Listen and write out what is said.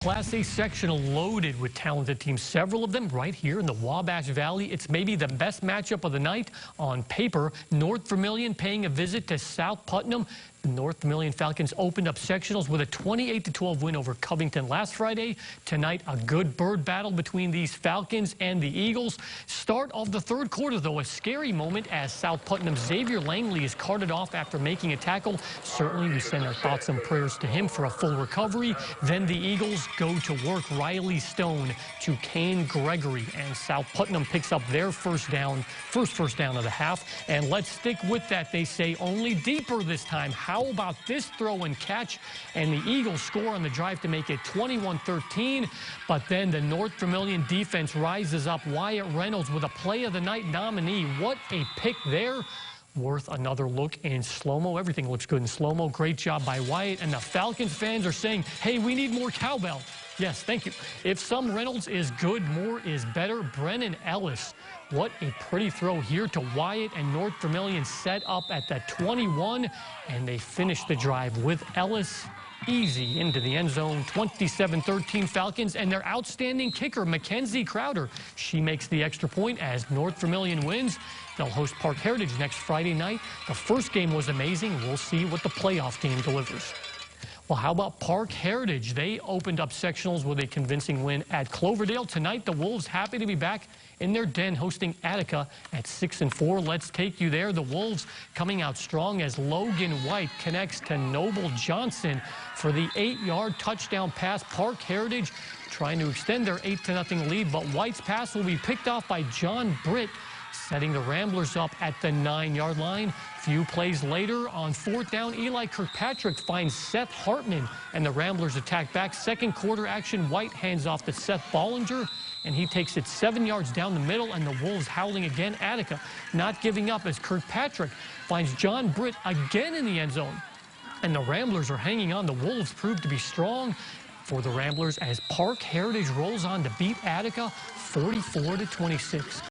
Class A sectional loaded with talented teams, several of them right here in the Wabash Valley. It's maybe the best matchup of the night on paper. North Vermilion paying a visit to South Putnam. The North Vermilion Falcons opened up sectionals with a 28-12 win over Covington last Friday. Tonight, a good bird battle between these Falcons and the Eagles. Start of the third quarter, though, a scary moment as South Putnam's Xavier Langley is carted off after making a tackle. Certainly, we send our thoughts and prayers to him for a full recovery. Then the Eagles go to work. Riley Stone to Kane Gregory, and South Putnam picks up their first first down of the half. And let's stick with that. They say only deeper this time. How about this throw and catch? And the Eagles score on the drive to make it 21-13. But then the North Vermilion defense rises up. Wyatt Reynolds with a play of the night nominee. What a pick there. Worth another look in slow-mo. Everything looks good in slow-mo. Great job by Wyatt. And the Falcons fans are saying, hey, we need more cowbell. Yes, thank you. If some Reynolds is good, more is better. Brennan Ellis, what a pretty throw here to Wyatt, and North Vermilion set up at the 21, and they finish the drive with Ellis easy into the end zone. 27-13 Falcons, and their outstanding kicker, Mackenzie Crowder. She makes the extra point as North Vermilion wins. They'll host Park Heritage next Friday night. The first game was amazing. We'll see what the playoff game delivers. Well, how about Park Heritage? They opened up sectionals with a convincing win at Cloverdale. Tonight, the Wolves happy to be back in their den hosting Attica at 6-4. Let's take you there. The Wolves coming out strong as Logan White connects to Noble Johnson for the 8-yard touchdown pass. Park Heritage trying to extend their 8-0 lead, but White's pass will be picked off by John Britt, setting the Ramblers up at the 9-yard line. Few plays later, on fourth down, Eli Kirkpatrick finds Seth Hartman, and the Ramblers attack back. Second quarter action, White hands off to Seth Bollinger, and he takes it 7 yards down the middle, and the Wolves howling again. Attica not giving up as Kirkpatrick finds John Britt again in the end zone. And the Ramblers are hanging on. The Wolves prove to be strong for the Ramblers as Park Heritage rolls on to beat Attica 44-26.